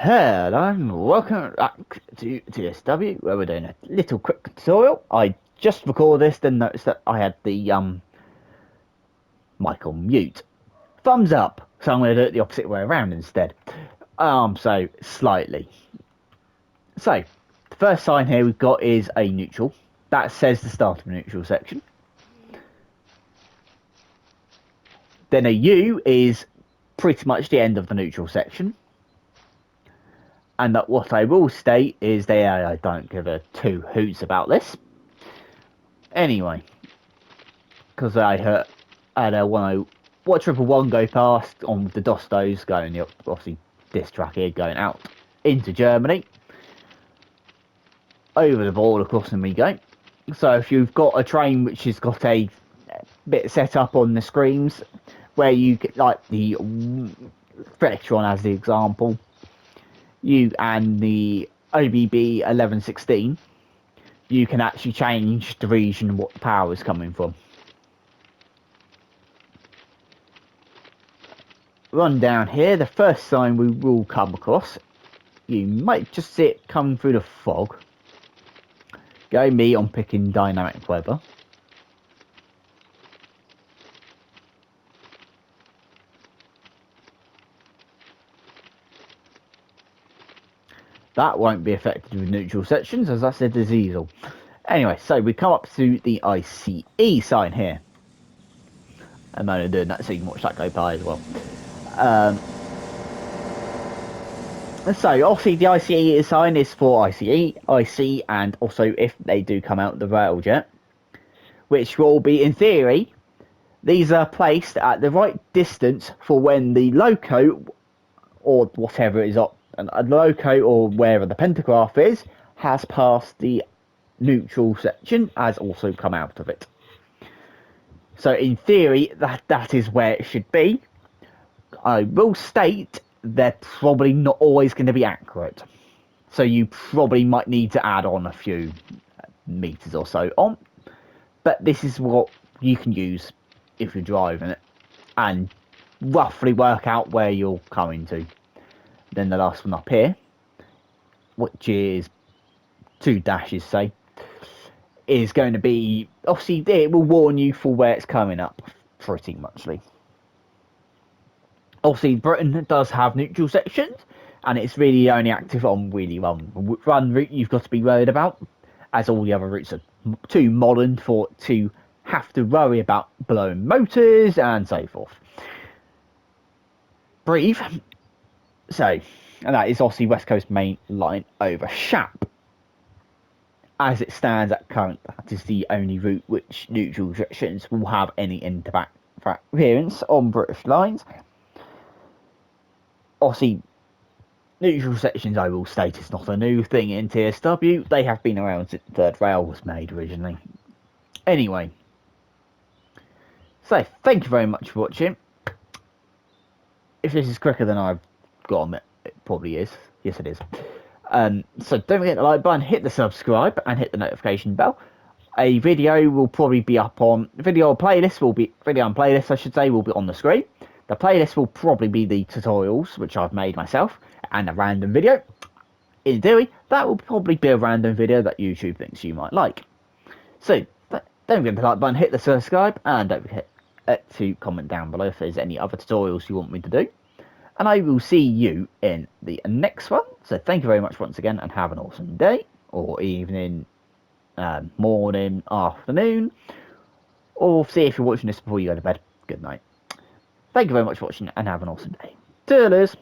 Hello and welcome back to TSW, where we're doing a little quick tutorial. I just recorded this, then noticed that I had the mic on mute. Thumbs up, so I'm going to do it the opposite way around instead. So slightly. So the first sign here we've got is a neutral. That says the start of the neutral section. Then a U is pretty much the end of the neutral section. And that what I will state is that I don't give a two hoots about this. Anyway, because I had a 101 go past on the Dostos going, obviously this track here going out into Germany. Over the border crossing we go. So if you've got a train which has got a bit set up on the screens where you get like the Vectron as the example, you and the OBB 1116, you can actually change the region what the power is coming from. Run down here, the first sign we will come across, you might just see it coming through the fog. Go me on picking dynamic weather. That won't be affected with neutral sections, as I said, there's easel. Anyway, so we come up to the ICE sign here. I'm only doing that so you can watch that go by as well. So obviously the ICE sign is for ICE, IC, and also if they do come out the railjet, which will be, in theory, these are placed at the right distance for when the loco or whatever it is up, a loco or wherever the pantograph is, has passed the neutral section, has also come out of it. So in theory, that is where it should be. I will state they're probably not always going to be accurate. So you probably might need to add on a few meters or so on. But this is what you can use if you're driving it and roughly work out where you're coming to. Then the last one up here, which is 2 dashes, say, is going to be, obviously it will warn you for where it's coming up, pretty muchly. Obviously Britain does have neutral sections, and it's really only active on really one route you've got to be worried about, as all the other routes are too modern for to have to worry about blowing motors and so forth. Brief. So, and that is obviously West Coast Main Line over Shap. As it stands at current, that is the only route which neutral sections will have any interference on British lines. Obviously, neutral sections, I will state, is not a new thing in TSW. They have been around since the third rail was made originally. Anyway, so thank you very much for watching. If this is quicker than I've got on it, it probably is. Yes, it is. So don't forget the like button, hit the subscribe, and hit the notification bell. A video will probably be up on video and playlist I should say will be on the screen. The playlist will probably be the tutorials which I've made myself and a random video. In theory, that will probably be a random video that YouTube thinks you might like. So don't forget the like button, hit the subscribe, and don't forget to comment down below if there's any other tutorials you want me to do. And I will see you in the next one. So thank you very much once again, and have an awesome day, or evening, morning, afternoon, or see if you're watching this before you go to bed. Good night. Thank you very much for watching, and have an awesome day. Toodles!